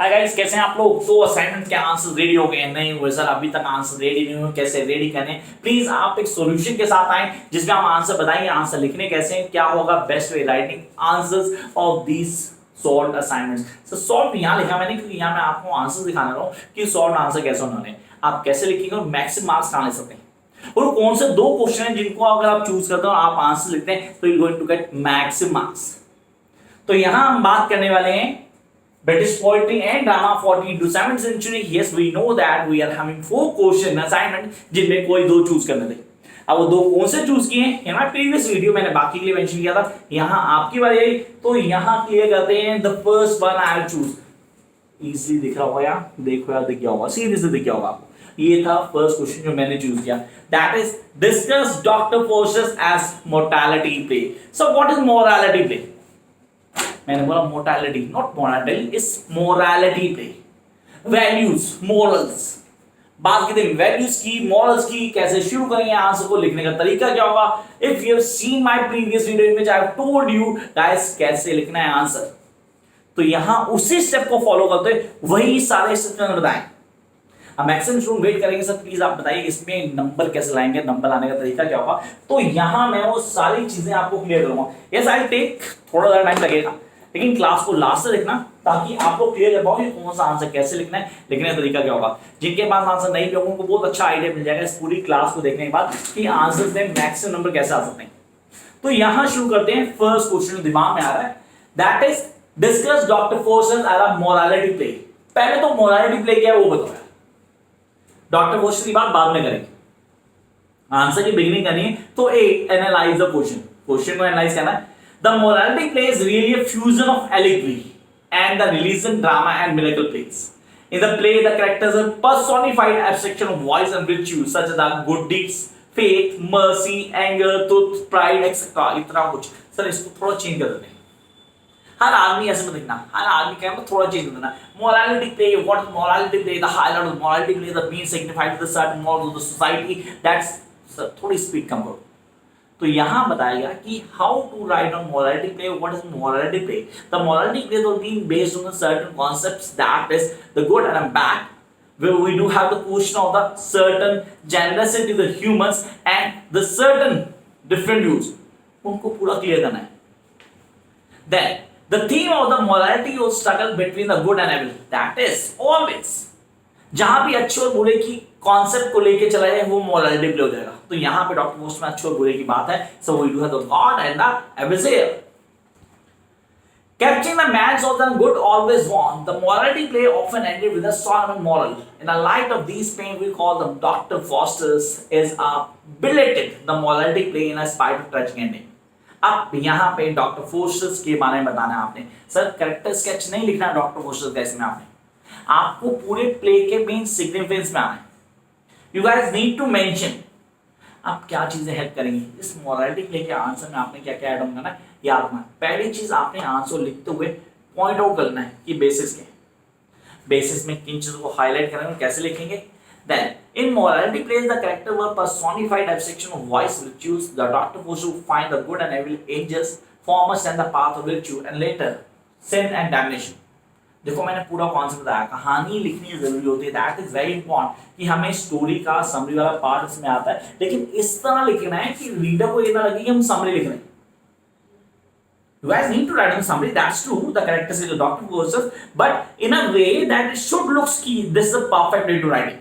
Hi guys, कैसे हैं आप लोग। तो असाइनमेंट के आंसर रेडी हो गए हैं? नहीं हुए सर, अभी तक आंसर रेडी नहीं हुए। कैसे रेडी करें? प्लीज आप एक सॉल्यूशन के साथ आए जिसमें हम आंसर बताएंगे। आंसर लिखने कैसे हैं, क्या होगा best way writing answers of these solve assignments. Sir solve यहाँ लिखा मैंने क्योंकि यहाँ मैं आपको आंसर दिखाने रहा हूँ कि सॉल्व आंसर कैसे होना है, आप कैसे लिखेंगे और मैक्सिमम मार्क्स कहाँ ले सकते हैं। और कौन से दो क्वेश्चन हैं जिनको अगर आप चूज करते हो और आप आंसर लिखते हैं तो you going to get maximum marks. तो यहां हम बात करने वाले हैं British poetry and drama 14 to 7th century. Yes, we know that we are having 4 question assignment जिनमें कोई दो चूज करने थे। अब वो दो कौन से चूज किए हैं, हमारे प्रीवियस वीडियो मैंने बाकी के लिए मेंशन किया था। यहाँ आपकी बारी आई तो यहाँ क्लियर करते हैं। The first one I will choose. Easily दिख रहा होगा, यहाँ देखो यार, दिख गया होगा, सीधे से दिख गया होगा आपको। ये था फर्स्ट क्वेश्चन जो मैंने चूज किया, that is discuss Doctor Faustus as mortality play. So what is morality play? मैंने बोला mortality, not morality, is morality play. Values, morals, बात करते हैं वैल्यूज की, मोरल्स की। कैसे शुरू करेंगे आंसर को लिखने का तरीका क्या होगा? If you have seen my previous video in which I have told you guys कैसे लिखना है आंसर, तो यहां उसी स्टेप को फॉलो करते हुए वही सारे स्टेप बताएं। अब मैक्सिमम स्टूडेंट वेट करेंगे सर प्लीज आप बताइए इसमें नंबर कैसे लाएंगे, नंबर लाने का तरीका क्या होगा। तो यहां मैं वो सारी चीजें आपको क्लियर करूंगा। यस आई टेक थोड़ा सा टाइम लगेगा, लेकिन क्लास को लास्ट से देखना ताकि आप लोग क्लियर कर पाओ कि कौन सा आंसर कैसे लिखना है, लिखने का तरीका क्या होगा। जिनके पास आंसर नहीं भी होगा उनको बहुत अच्छा आइडिया मिल जाएगा इस पूरी क्लास को देखने के बाद कि आंसर में मैक्सिमम नंबर कैसे आ सकते हैं। तो यहां शुरू करते हैं। फर्स्ट क्वेश्चन दिमाग में आ रहा है, that is discuss Doctor Faustus as a morality play. पहले तो मोरालिटी प्ले क्या है वो बताओ। डॉक्टर फोर्सेस की बात बाद में करेंगे, आंसर की बिगिनिंग करनी है। तो ए एनालाइज द क्वेश्चन, क्वेश्चन को एनालाइज करना है। The morality play is really a fusion of allegory and the religion, drama and miracle plays. In the play, the characters are personified abstraction of vice and virtues such as the good deeds, faith, mercy, anger, truth, pride, etc. इतना कुछ। Sir इसको थोड़ा change कर देते हैं। हर आदमी ऐसे में देखना, हर आदमी क्या है थोड़ा चेंज कर देना। Morality play, what is morality play? The highlight of morality play, the mean signified to the certain morals of the society. That's sir थोड़ी स्पीड कम करो। तो यहां बताएगा कि how to write on morality play, what is morality play. The morality play is being based on the certain concepts that is the good and bad, where we do have the question of the certain generosity the humans and the certain different views, उनको पूरा clear करना है। then the theme of the morality or struggle between the good and evil, that is always जहां भी अच्छे और बुरे की कॉन्सेप्ट को लेके चला जाए वो मोरालिटी प्ले हो जाएगा। तो यहां पे डॉक्टर फोर्स में अच्छे और बुरे की बात है। So we do have the God and the एविजियर। Capturing the man's of the good always won. The morality play often ended with a solemn moral. In the light of these play we call them Dr. Foster's is a belated the morality play in a spite of tragic ending. अब यहाँ पे doctor फोर्स्टर्स के बारे में बताना है आपने। Sir character sketch नहीं लिखना है डॉक्टर फोर्स्टर्स का, इसमें आपको पूरे प्ले के मेन सिग्निफिकेंस में आना है। You guys need to mention आप क्या चीजें हेल्प करेंगी इस मोरालिटी प्ले के आंसर में। आपने क्या क्या ऐड ऑन करना है याद रखना। पहली चीज आपने आंसर लिखते हुए पॉइंट आउट करना है कि बेसिस के बेसिस में किन चीजों को हाईलाइट करेंगे, कैसे लिखेंगे। Then in morality plays the character were personified abstraction of vice virtues. The doctor was to find the good and evil angels foremost and the path of virtue and later sin and damnation. देखो मैंने पूरा concept बताया, कहानी लिखनी जरूरी होती है, that is very important कि हमें स्टोरी का समरी वाला पार्ट इसमें आता है, लेकिन इस तरह लिखना है कि रीडर को ये ना लगे कि हम समरी लिख रहे हैं। You guys need to write a summary. That's true. The characters is a doctor versus, but in a way that it should look key. This is a perfect way to write it.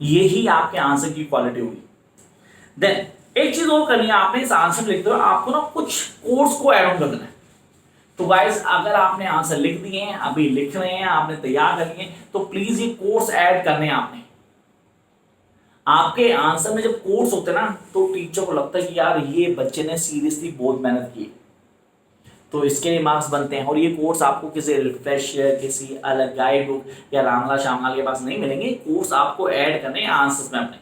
यही आपके answer की quality होगी। Then एक चीज और करनी है आपने इस आंसर लिखते हुए आपको ना कुछ कोर्स को ऐड ऑन कर देना है। तो गाइस अगर आपने आंसर लिख दिए हैं, अभी लिख रहे हैं, आपने तैयार कर लिए, तो प्लीज ये कोर्स ऐड करने हैं आपने। आपके आंसर में जब कोर्स होते हैं ना तो टीचर को लगता है कि यार ये बच्चे ने सीरियसली बहुत मेहनत की, तो इसके लिए मार्क्स बनते हैं। और ये कोर्स आपको किसी रिफ्रेशर, किसी अलग गाइड बुक या रामलाल श्यामलाल के पास नहीं मिलेंगे। कोर्स आपको ऐड करने हैं आंसर्स में अपने।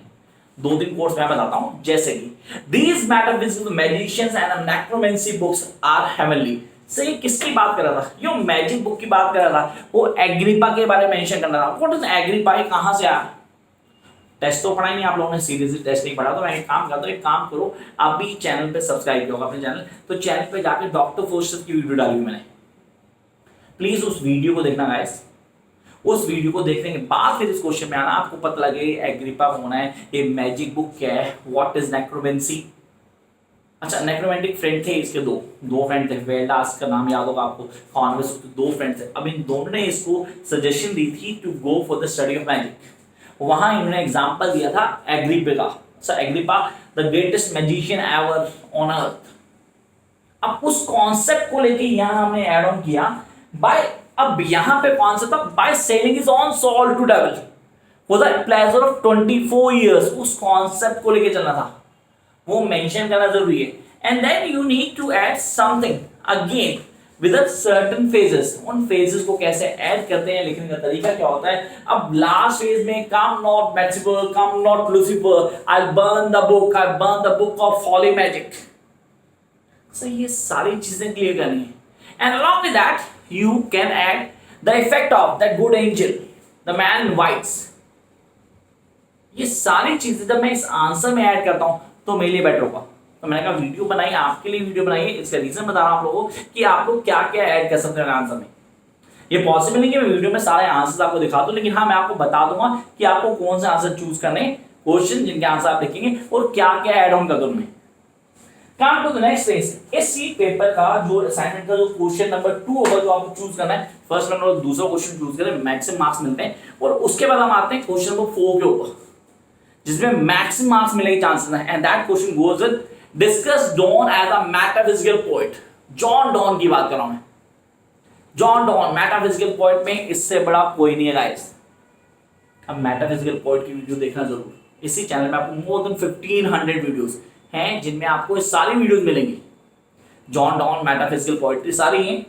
2-3 कोर्स मैं बताता हूं, जैसे कि these mathematics magicians and necromancy books are heavenly. से किसकी बात कर रहा था? यो मैजिक बुक की बात कर रहा था, वो एग्रीपा के बारे में मेंशन कर रहा था। व्हाट इज एग्रीपा, कहां से आया? टेस्ट तो पढ़ा ही नहीं आप लोगों ने, सीरियसली टेस्ट नहीं पढ़ा। तो मैं एक काम करता हूँ, एक काम करो आप भी चैनल पे सब्सक्राइब किया होगा अपने चैनल, तो चैनल पे जाके डॉक्टर फोर्स्टर्स की वीडियो डाली मैंने। प्लीज उस वीडियो को देखना गाइस। उस वीडियो को देखने के बाद फिर इस क्वेश्चन में आना, आपको पता लगे एग्रिपा कौन है, ये मैजिक बुक क्या है, व्हाट इज नेक्रोमेंसी। अच्छा, नेक्रोमेंटिक फ्रेंड थे इसके, दो फ्रेंड थे, वेल्डास का नाम याद होगा आपको, कॉन्वेस के दो फ्रेंड थे। अब इन दोनों ने इसको सजेशन दी थी to go for the study of magic. वहां इन्होंने एग्जांपल दिया था एग्रिपा का। So Agrippa the greatest magician ever on earth. अब उस कॉन्सेप्ट को लेके यहां हमने ऐड ऑन किया बाय, अब यहां पे कॉन्सेप्ट था by selling his own soul to devil for the pleasure of 24 years. उस कॉन्सेप्ट को लेके चलना था, वो मेंशन करना जरूरी है। And then you need to add something again with a certain phases. उन फेजेस को कैसे ऐड करते हैं, लिखने का तरीका क्या होता है। अब लास्ट फेज में come not magical, come not Lucifer, I burn the book, I burn the book of folly magic. So ये सारी चीजें क्लियर करनी है। And along with that you can add the effect of that good angel, the man in whites. ये सारी चीजें जब मैं इस आंसर में ऐड करता हूं तो मेरे लिए बेटर होगा। तो मैंने कहा वीडियो बनाई, आपके लिए वीडियो बनाई है, इसका रीजन बता रहा हूं आप लोगों को कि आप लोग क्या क्या ऐड कर सकते हैं आंसर में। ये पॉसिबल नहीं कि मैं वीडियो में सारे आंसर्स आपको दिखा दूं, लेकिन हाँ मैं आपको बता दूंगा कि आपको कौन सा आंसर चूज करने, क्वेश्चन जिनके आंसर आप लिखेंगे और क्या क्या ऐड ऑन कर दो उनमें। Come to the next phase. इस सीट पेपर का जो असाइनमेंट का जो क्वेश्चन नंबर 2 होगा जो आपको चूज करना है, फर्स्ट नंबर और दूसरा क्वेश्चन चूज करें, मैक्सिमम मार्क्स मिलते हैं। और उसके बाद हम आते हैं क्वेश्चन नंबर 4 के ऊपर जिसमें मैक्सिमम मार्क्स मिलने के चांसेस हैं। And that question goes with discuss Donne as a metaphysical poet. John Donne की बात कर रहा हूं मैं। जॉन डॉन मेटाफिजिकल पोएट में इससे बड़ा कोई नहीं है गाइस। अब मेटाफिजिकल पोएट की वीडियो देखना जरूर। इसी चैनल में आपको मोर देन 1500 वीडियोस हैं जिनमें आपको ये सारी वीडियोस मिलेंगी। जॉन डॉन मेटाफिजिकल पोएट्री सारी हैं।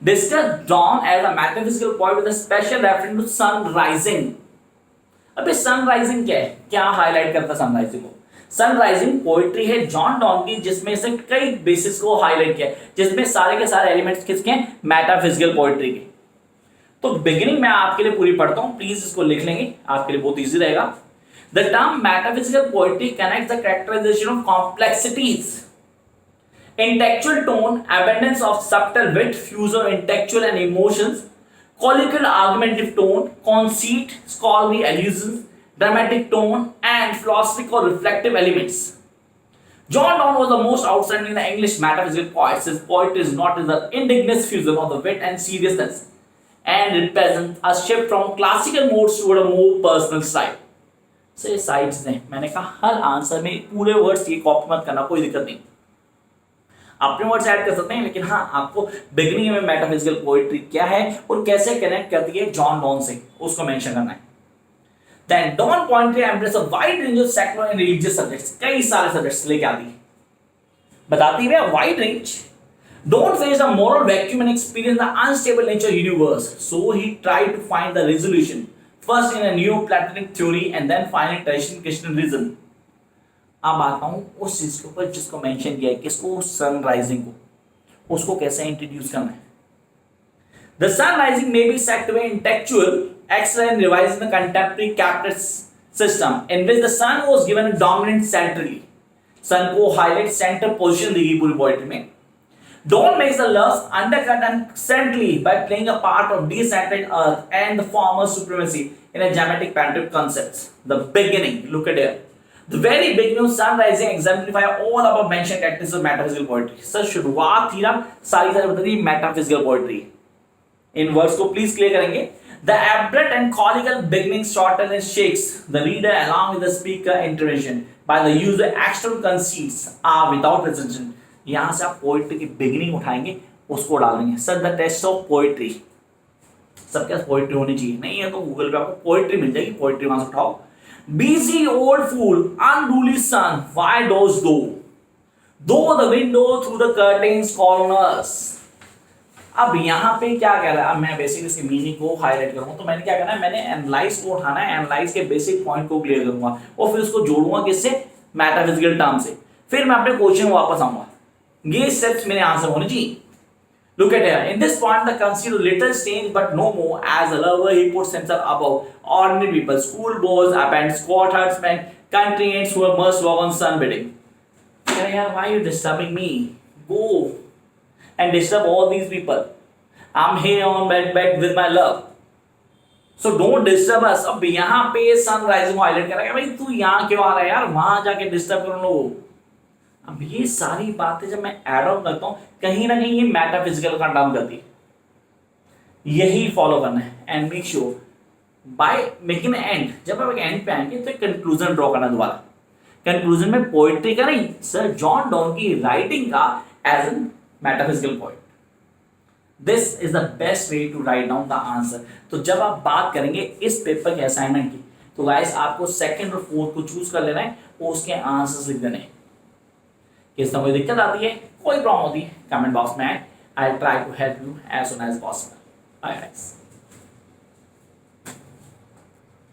Discuss Donne as a metaphysical poet with a special reference to sun rising. अबे सन राइजिंग क्या है, क्या हाईलाइट करता है सन राइजिंग को। सन राइजिंग पोएट्री है जॉन डॉन की जिसमें से कई बेसिस को हाईलाइट किया है, जिसमें सारे के सारे एलिमेंट्स किसके हैं, मेटाफिजिकल पोएट्री के। तो बिगिनिंग में आपके लिए पूरी पढ़ता हूं, प्लीज इसको लिख लेंगे, आपके लिए बहुत इजी रहेगा। The term metaphysical poetry connects the characterization of complexities, intellectual tone, abundance of subtle wit, fusion of intellectual and emotions, colloquial argumentative tone, conceit, scholarly allusions, dramatic tone, and philosophical reflective elements. John Donne was the most outstanding in the English metaphysical poets. His poetry is not the indigenous fusion of the wit and seriousness, and represents a shift from classical modes toward a more personal style. से sides ने मैंने कहा हर answer में पूरे words ये copy मत करना, कोई दिक्कत नहीं, अपने वर्ड्स ऐड कर सकते हैं, लेकिन हाँ आपको बिगिनिंग में मेटाफिजिकल पोएट्री क्या है और कैसे कनेक्ट करती है जॉन डॉन से, उसको मेंशन करना है। Then Donne poetry embrace a wide range of secular and religious subjects. कई सारे सब्जेक्ट्स लेके आती है, बताती है wide range. Don't face a moral vacuum and experience the unstable nature of the universe. So he tried to find the resolution. First in a Neoplatonic theory and then finally traditional Christian reason. अब आता हूँ उस चीज के ऊपर जिसको mention किया है, किसको, सनराइजिंग को, उसको कैसे इंट्रोड्यूस करना है। The sunrising may be said to be intellectual excellence in revising the contemporary capitalist system in which the sun was given a dominant centrally. सन को हाईलाइट सेंटर पोजीशन दी गई पूरी पोएट्री में। Dawn makes the lust undercut accidentally by playing a part of decentralized earth and the former supremacy in a dramatic pantheon concepts. The beginning, look at here. The very beginning of sunrising exemplify all above mentioned characteristics of metaphysical poetry. Sir शुरुआत ही ना सारी बताती है metaphysical poetry। इन words को please clear करेंगे। The abrupt and conical beginning shortens and shakes the reader along with the speaker intervention by the use of external conceits are without precision. यहां से आप पोएट्री की बिगिनिंग उठाएंगे, उसको डालेंगे। Sir the test of poetry, सबके पास poetry होनी चाहिए, नहीं है तो गूगल पे आपको पोएट्री मिल जाएगी, पोएट्री वहां से उठाओ। Busy old fool unruly sun why dost thou the window through the curtains call on us. अब यहाँ पे क्या कह रहा है, अब मैं बेसिक इसकी मीनिंग को हाईलाइट करूंगा, तो मैंने क्या करना है, मैंने एनालाइज को उठाना है, एनालाइज के बेसिक पॉइंट को क्लियर करूंगा और फिर उसको जोड़ूंगा किससे, मेटाफिजिकल टर्म से, फिर मैं अपने क्वेश्चन वापस आऊंगा। ये स्टेप्स मेरे आंसर होने चाहिए। Look at here. In this point, the conceit of little strange but no more. As a lover, he puts himself above ordinary people, schoolboys, abandoned squat herdsmen, country ants who must walk on sun bidding. Why are you disturbing me? Go and disturb all these people. I am here on bed with my love. So don't disturb us. अब यहाँ पे sunrise को highlight करेगा, भाई तू यहाँ क्यों आ रहा है यार, वहां जाके डिस्टर्ब कर लो। अब ये सारी बातें जब मैं ऐड ऑन करता हूँ, कहीं ना कहीं ये मेटाफिजिकल का काम करती है। यही फॉलो करना है and make sure by making and, जब आप एंड पे आएंगे तो कंक्लूजन ड्रॉ करना दोबारा। कंक्लूजन में पोएट्री का नहीं, सर जॉन डॉन की राइटिंग का as an metaphysical point. This is the best way to write down the answer. तो जब आप बात करेंगे इस पेपर के असाइनमेंट की, तो गाइस आपको सेकंड और फोर्थ को चूज कर लेना है और उसके आंसर्स लिख देने हैं। किस तरह कोई दिक्कत आती है, कोई प्रॉब्लम होती है, कमेंट बॉक्स में I try to help you as soon as possible. Bye guys.